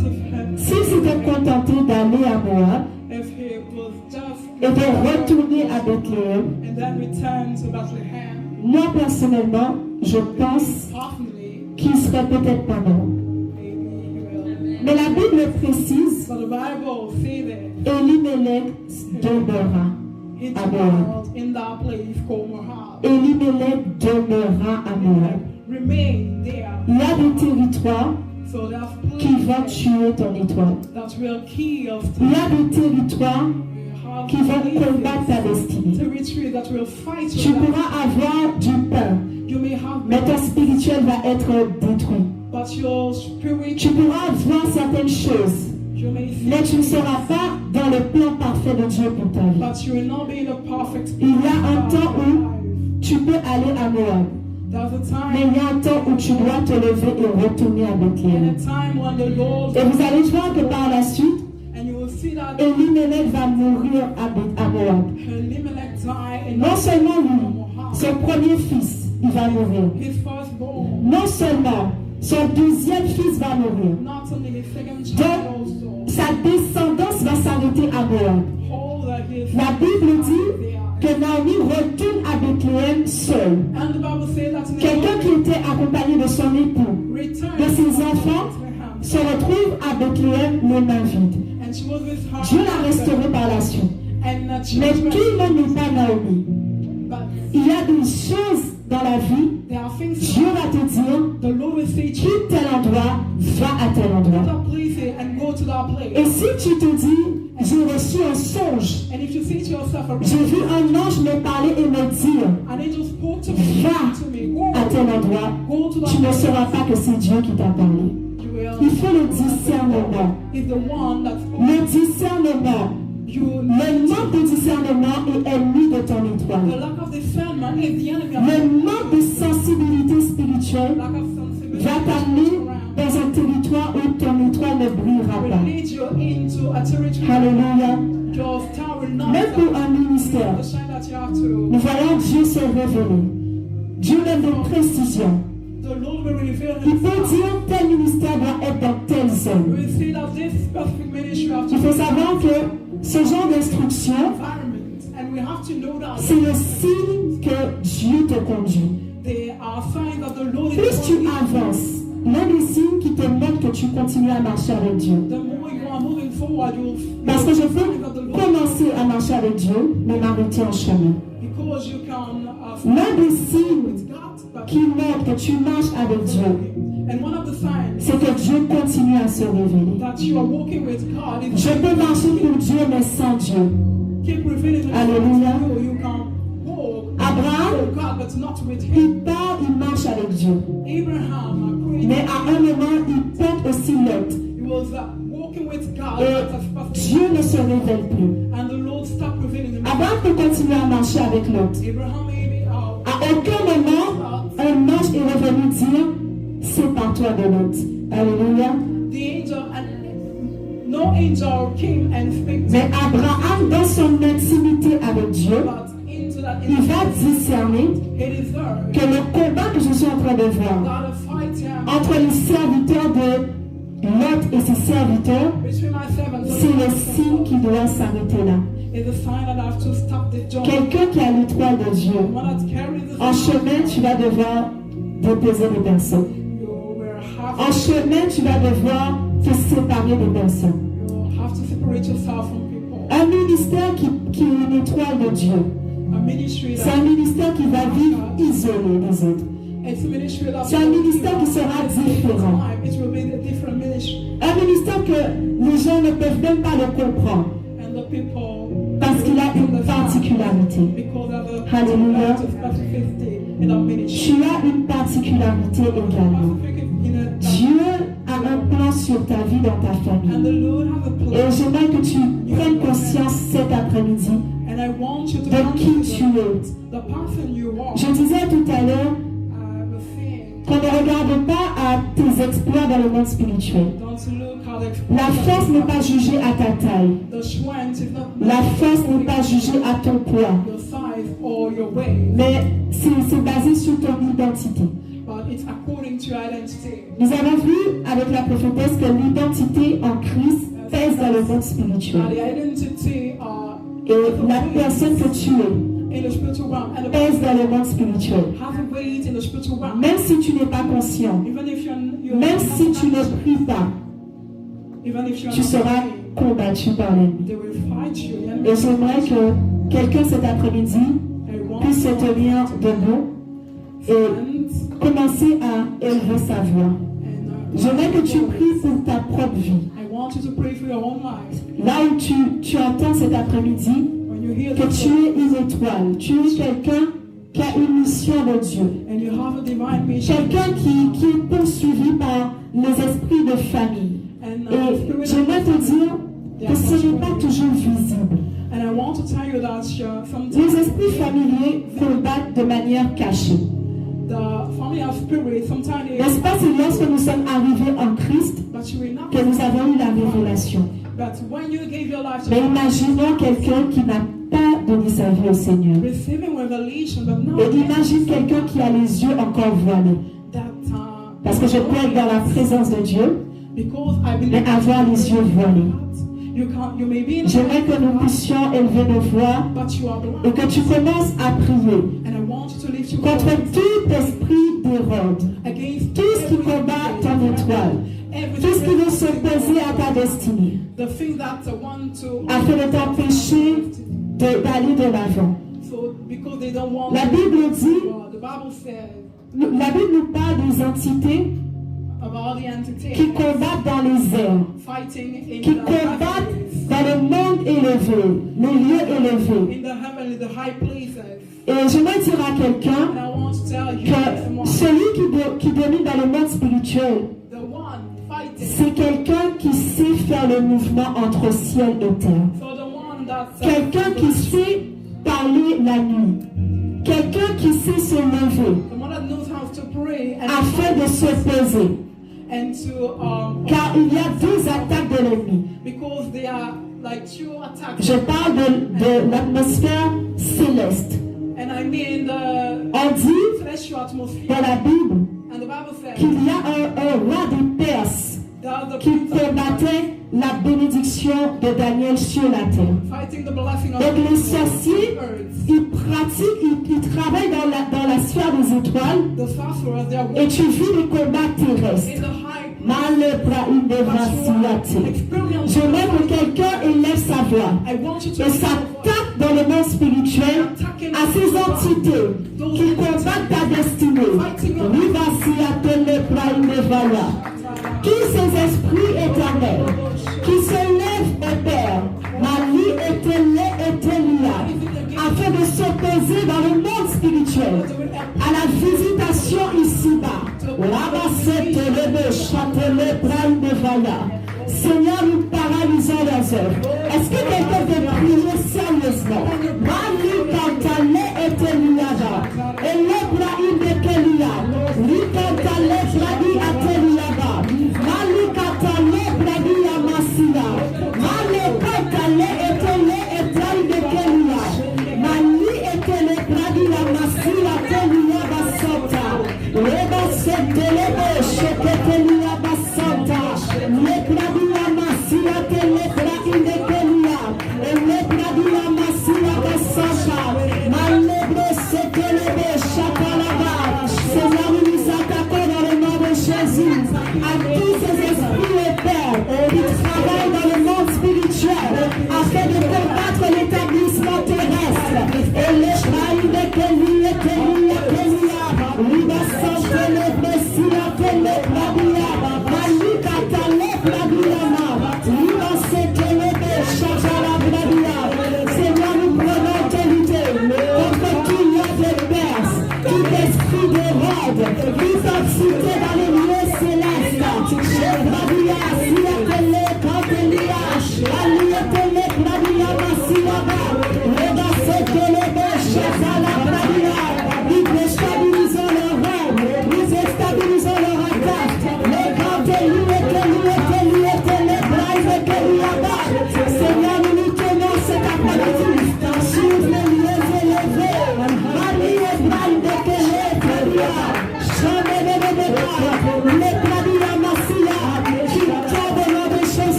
s'il s'était contenté d'aller à Moab if he was just et de retourner à Bethléem, and then return to Bethlehem, moi personnellement, je pense possibly qu'il serait peut-être pas mort. maybe he will. Mais la Bible précise, But the Bible says that Elimelech demeura. he à Moab. dwelt in that place called Moab. Elimelech demeura à Moab. Remain there. Il y a des territoires So there's qui vont places tuer ton étoile. that will kill Il y a des territoires have qui vont combattre ta destinée. territory that will fight Tu your life. pourras avoir du pain, You may have mais ton spirituel va être détruit. but your spirit, Tu pourras voir certaines choses, you may see, mais tu ne seras pas dans le plan parfait de Dieu pour ta vie. but you will not be the perfect. Il y a un temps où tu peux aller à Moab, There's a mais time il y a un temps où tu dois te lever et retourner à and Bethléem. a time when the Lord Et vous allez voir que par la suite, and you will see that Elimelech va mourir à Moab. Elimelech died and Non seulement lui, son premier fils, il va mourir. his firstborn, Non seulement son deuxième fils va mourir. not only his second child also. Sa descendance va s'arrêter à Moab. All that his La Bible dit que Naomi retourne à Bethléem seule. and the Bible says that Quelqu'un qui était accompagné de son époux, returned de ses enfants, Bethlehem, se retrouve à Bethléem les mains vides. and she was with her Dieu l'a restaurée par la suite. and Mais tout le monde n'est pas Naomi. but Il y a des choses dans la vie, there are things Dieu va te dire, the Lord will say to you, quitte tel endroit, va à tel go to endroit. that place and go to that Et place. si tu te dis, j'ai reçu un songe, And if you say to yourself, j'ai vu un ange me parler et me dire, an angel spoke to me, va to me, go, à tel endroit, go to that tu ne place. sauras pas que c'est Dieu qui t'a parlé. You will. Il faut le discernement. Is the one that spoke. Le discernement, You le manque de discernement est ennemi de ton the étoile. lack of discernment is the enemy of Le manque de sensibilité spirituelle lack of sensibility. va t'amener dans un territoire où ton étoile ne brillera Will pas. lead you into a territory. Alléluia. Your star will not Même pour un ministère, the shine that you have to. nous voyons Dieu se révéler. Dieu donne des précisions. The Lord will reveal Il peut himself. dire tel ministère doit être dans telle You zone. will see that this specific ministry have to Il faut savoir que ce genre d'instruction, environment, and we have to know that c'est le signe que Dieu te conduit. there are signs that the Lord Plus is tu calling you. avances, l'un des signes qui te montre que tu continues à marcher avec Dieu. The more you are moving forward, Parce que je signs peux that the Lord, commencer à marcher avec Dieu, mais m'arrêter en chemin. because you can L'un des signes with God, but qui montre que tu marches avec Dieu, and one of the signs c'est que Dieu continue à se révéler. that you are walking with God is Je peux marcher pour Dieu, mais sans Dieu. keep revealing the Alléluia. to you. You can walk Abraham, with God, but not with Him. il part, il marche avec Dieu. Abraham, according Mais à un moment, il porte aussi Lot. he was walking with God, Et but as Dieu ne se révèle plus. and the Lord stopped revealing Himself. Abraham peut continuer à marcher avec Lot. Abraham maybe À aucun moment, un ange est revenu dire, sépare-toi de Lot. Alléluia. the angel and no angel came and spoke to Mais him, Abraham, dans son intimité avec Dieu, but into that il va discerner it is there que le combat que je suis en train de voir that a fight entre les serviteurs de Lot et ses serviteurs, between myself and c'est le signe qui doit s'arrêter là. is a sign that I have to stop this job. Quelqu'un qui a l'étoile de Dieu, One that carries the en chemin, tu vas devoir déposer des personnes. you will have En chemin, tu vas devoir te séparer des personnes. you have to separate yourself from people. Un ministère qui est une étoile de Dieu, A ministry c'est un that ministère qui va vivre isolé des autres. it's a ministry that C'est un ministère qui sera différent. it will be a different ministry, Un ministère que les gens ne peuvent même pas le comprendre and the people parce qu'il a une particularisation. particularité. Because of the Hallelujah. specificity in our ministry. Tu as une particularité également. Dieu a un plan sur ta vie, dans ta And famille. the Lord has a Et plan. j'aimerais que tu prennes conscience cet après-midi And I want you to de qui tu consider es. the person you are. Je disais tout à l'heure The thing. qu'on ne regarde pas à tes exploits dans le monde spirituel. Don't look at the La force n'est pas jugée à ta taille. The strength is not La force n'est pas jugée à ton poids. your size or your weight, Mais c'est basé sur ton identité. but it's according to your identity. Nous avons vu avec la prophétesse que l'identité en Christ pèse dans le monde spirituel. The identity Et la personne que tu es in the spiritual realm and the pèse dans le monde spirituel. has a weight in the spiritual realm. Même si tu n'es pas conscient, Even if you're même si tu ne pries pas, even if you're tu seras combattu par l'ennemi. they will fight you. Et j'aimerais que quelqu'un cet après-midi puisse se tenir debout et commencer à élever sa voix. J'aimerais que tu pries pour ta propre vie. I want you to pray for your own life. Là où tu entends cet après-midi When you hear que the tu es une étoile, tu es quelqu'un qui a une mission de Dieu. and you have a divine mission. Quelqu'un qui est poursuivi par les esprits de famille. And Et j'aimerais te dire que ce n'est pas toujours visible. and I want to tell you that Les sometimes esprits familiers combattent de manière cachée. the family of spirit sometimes N'est-ce pas, c'est lorsque nous sommes arrivés en Christ but you will not que nous avons eu la révélation. but when you gave your life to Mais God, imaginons quelqu'un qui n'a pas donné sa vie au Seigneur. receiving revelation but now Et imagine quelqu'un qui a les yeux encore voilés. that Parce que je peux être dans la présence de Dieu, because I mais believe avoir les yeux voilés. you may be in J'aimerais que nous puissions élever nos voix but you are blind. et que tu commences à prier And I want you to lift your contre voice tout esprit d'Hérode, against tout ce qui combat ton étoile, tout ce qui veut s'opposer à ta destinée, the thing that want to afin de t'empêcher d'aller de l'avant. so because they don't want La Bible dit, the Bible says la Bible nous parle des entités about the entity qui combattent dans les airs, fighting in qui the combattent heavens, dans le monde élevé, les lieux élevés. in the heavenly, the high places. Et j'aimerais dire à quelqu'un And I want to tell you que celui qui domine dans le monde spirituel, the one fighting c'est quelqu'un qui sait faire le mouvement entre ciel et terre. for the one that's Quelqu'un qui sait parler la nuit. Quelqu'un qui sait se lever the one that knows how to pray and afin de se poser. and to Car il y a deux attaques de l'ennemi. because they are like two attacks. Je parle de l'atmosphère céleste. And I mean the On dit celestial atmosphere. dans la Bible And the Bible says qu'il y a un roi des Perses that the qui prince of combattait la bénédiction de Daniel sur la terre. fighting the blessing of Donc les sorciers, earth. ils pratiquent, ils travaillent dans la sphère des étoiles The sorcerers, they are et tu vis les combats terrestres. in the high J'aimerais que quelqu'un élève sa voix I want you to et s'attaque dans le monde spirituel à ces entités qui combattent ta destinée. Tous ces esprits éternels qui se lèvent au Père, Marie afin de s'opposer dans le monde spirituel à la visitation ici-bas. Seigneur, nous paralysons leurs œuvres. Est-ce que quelqu'un peut prier sérieusement? Le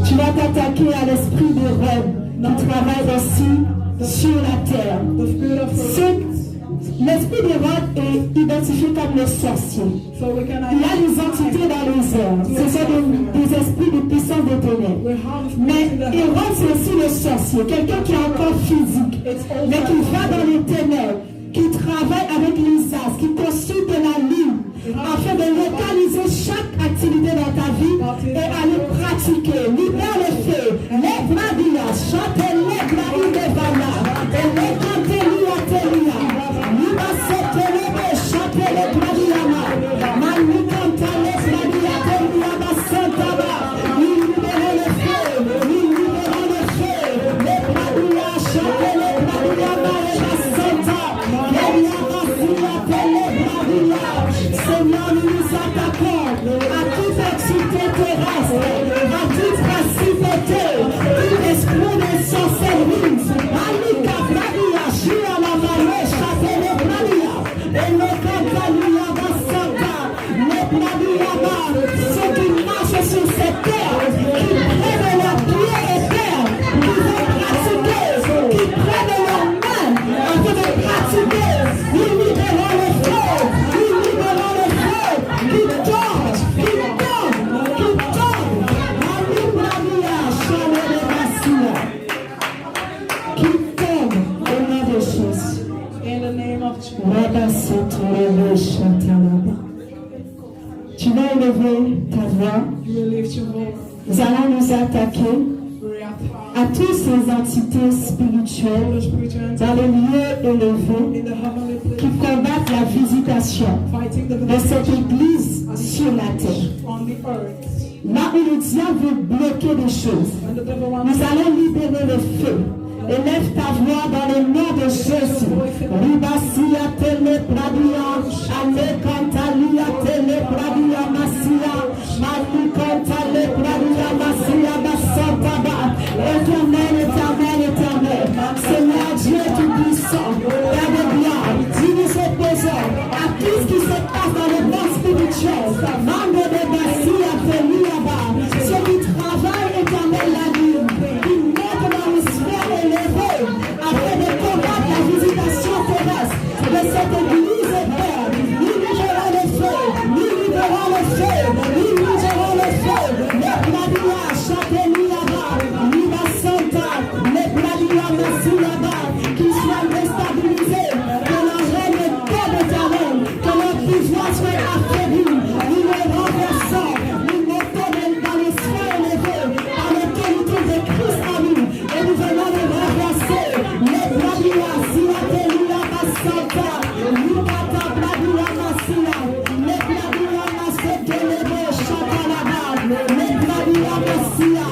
Tu vas t'attaquer à l'esprit de Rome qui travaille aussi sur la terre. L'esprit de Rome est identifié comme le sorcier. Il y a des entités dans les airs. Ce sont des esprits de puissance des ténèbres. Mais Hérode, c'est aussi le sorcier. Quelqu'un qui a un corps physique, mais qui va dans les ténèbres, qui travaille avec les astres, qui consulte la lune, afin de localiser chaque activité dans ta vie et à le pratiquer. Libère le feu. Lève la vie, chante, lève la vie de Vala. Et lève la telia, telia. Liba se telebe, chante le Bradiana. Manu canta le Bradia, telia, basantaba. Libère le feu, libère le feu. Le Bradia, chante le Bradiana, et basanta. Telia, basila, tele Bradia. Seigneur, nous nous attaquons à toute activité terrestre, à toute principauté, tout esprit de sorcellerie, Alika Bradia, Jura la Malé, Châtelet Bradia, et le Cantalia Basanta, les Bradia, ceux qui marchent sur cette terre, qui prennent leurs pieds et terre, qui vont pratiquer, qui prennent leurs mains afin de pratiquer, nous libérons le feu, nous libérons le feu, qui tombe, qui tombe, qui tombe, Alibravia, Chalet de Bassia, qui tombe au nom de Jésus. In the name of Jesus. Tu vas élever ta voix. You will lift your voice. Nous allons nous attaquer à toutes ces entités spirituelles dans les lieux élevés In the heavenly place, qui combattent la visitation fighting the de cette église sur la terre. on the earth. Là où le diable veut bloquer des choses, And the devil wants nous allons libérer le feu. Élève ta voix dans le nom de Jésus. Ribasia tele pradia, ale cantalia tele pradia masia, mali cantale pradia masia basantaba. Éternel, éternel, éternel, Seigneur Dieu tout-puissant, Père de gloire, nous nous opposons à tout ce qui se passe dans le monde spirituel. Mande de Basia Teliaba, ceux qui travaillent éternel la nuit, qui mettent dans le sphère élevée afin de combattre la visitation terrestre de cette église Père. Nous libérons le feu, nous libérons le feu, nous libérons le feu. Les Bladia, Châteliaba, Liba Santa, les Bladia Massiaba, qui soient déstabilisés, que leur règne tombe éternel, que leur pouvoir soit affaibli. Nous les renversons, nous mettons dans les sphères élevées par l'autorité de Christ en nous, et nous venons les renverser. Les Bladia, Siatelia Massanta, Lubata Bladia Massia, les Bladia Massetelebe, Chatalaba, les Bladia Massia,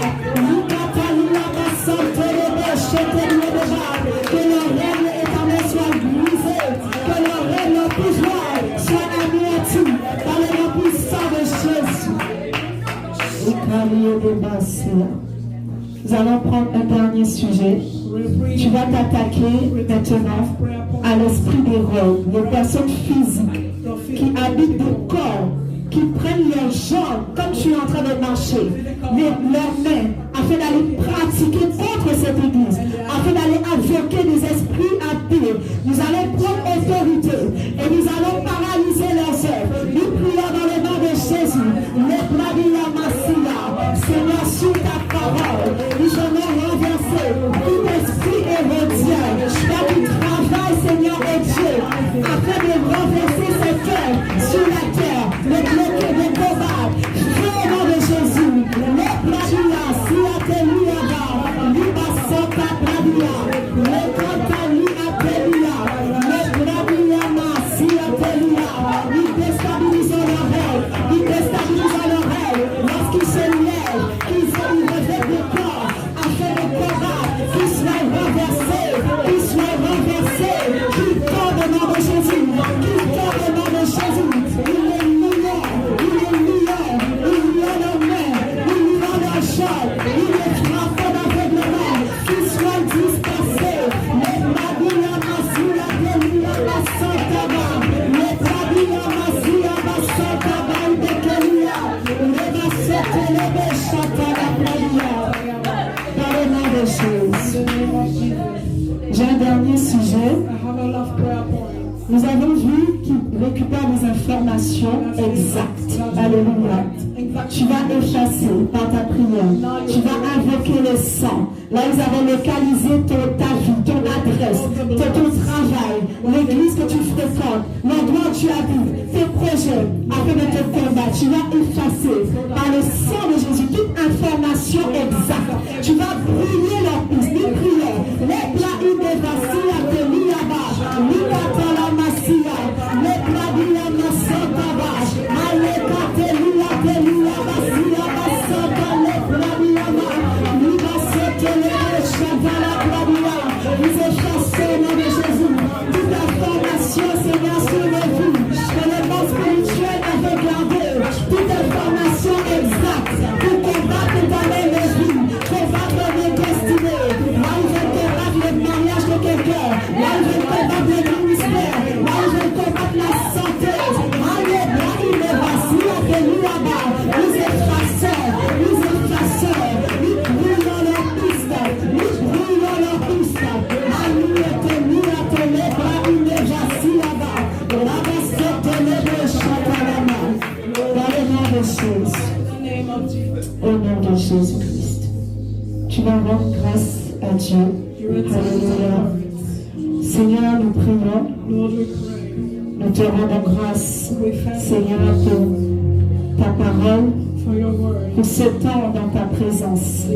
Lubatalia Massantelebe, Cheteleba, que leur règne éternel soit brisé, que leur règne, leur pouvoir soit anéanti dans le nom puissant de Jésus. Nous allons prendre un dernier sujet. Tu vas t'attaquer maintenant à l'esprit des rôles, les personnes physiques qui habitent des corps, qui prennent leurs jambes comme tu es en train de marcher, leurs mains, afin d'aller pratiquer contre cette église, afin d'aller invoquer des esprits impies. Nous allons prendre autorité et nous allons paralyser leurs œuvres. Nous prions dans le nom de Jésus. Seigneur, sur ta parole, nous allons renverser tout esprit hérodien qui travaille, Seigneur et Dieu, afin de renverser cette œuvre sur la terre, le bloquer des combats. Au nom de Jésus, les Bravia, si à Teluaba, Libasota Bravia, les Cantali à Telia, les Bravia, si à Telia, ils déstabilisent l'oreille, ils déstabilisent l'oreille, lorsqu'ils se lèvent, qu'ils revêtent le corps, afin de combattre, qu'ils soient renversés, qu'ils tombent au nom de Jésus, qu'ils tombent au nom de Jésus, il est liant, il est liant, il est frappé d'aveuglement, qu'il soit dispersé. Les Bravia Massia Telia Basantaba, les Bravia Massia Basantaba de Kelia, les Basete les Bechata la Bravia. Dans le nom de Jésus. J'ai un dernier sujet. Nous avons vu qu'il récupère des informations exactes. Alléluia. Tu vas effacer par ta prière. Tu vas invoquer le sang. Là, ils avaient localisé ta vie, ton adresse, ton travail, l'église que tu fréquentes, l'endroit où tu habites, tes projets, afin de te combattre. Tu vas effacer par le sang de Jésus toute information exacte. Tu vas brûler leur piste. Nous prions. Les plats idévassi à Teliaba, Likatala Massia, les plats d'Ilamasotaba, Aleka Telia Telia Massia Masota, les plats d'Ilama, Libasotele Chavala Blavia. Nous effaçons au nom de Jésus toute information, Seigneur, sur les vies, que le monde spirituel avait gardé, toute information exacte pour combattre dans les vies, combattre les destinées. Là, ils veulent combattre le mariage de quelqu'un, là, ils veulent combattre le ministère, là, ils veulent combattre la santé. Allez, là, il est vacille à Teluaba. Nous effaçons, nous brûlons leur piste, nous brûlons leur piste. Alléluia, Teluia, Telebra, il est vacille là-bas. Là-bas, c'est Telebra, Chakalama. Dans le nom de Jésus. Au nom de Jésus-Christ. Tu vas rendre grâce à Dieu. Alléluia. Seigneur, nous prions. Nous te rendons grâce, Seigneur, pour ta parole, pour ce temps dans ta présence.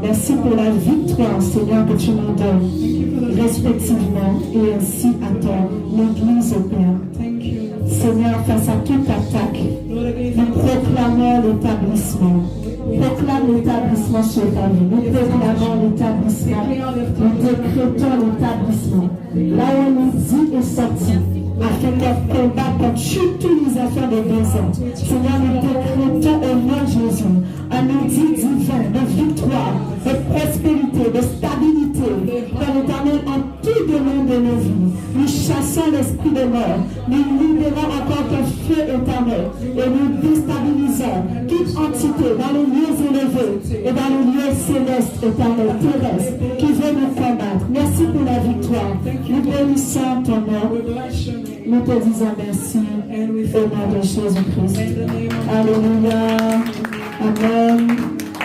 Merci pour la victoire, Seigneur, que tu nous donnes, respectivement et ainsi à ton Église, Père. Seigneur, face à toute attaque, nous proclamons l'établissement. Proclame l'établissement sur ta vie. Nous proclamons l'établissement. Nous décrétons l'établissement. Là où on nous dit est sorti, afin de combattre contre toutes les affaires de désordre. Seigneur, nous décrétons au nom de Jésus un audit divin de victoire, de prospérité, de stabilité, Père éternel, en tout domaine de nos vies. Nous chassons l'esprit de mort, nous libérons encore ton feu éternel et nous déstabilisons toute entité dans les lieux élevés et dans les lieux célestes éternels, terrestres, qui veut nous combattre. Merci pour la victoire. Nous bénissons ton nom. Nous te disons merci au nom de Jésus-Christ. Alléluia. Amen.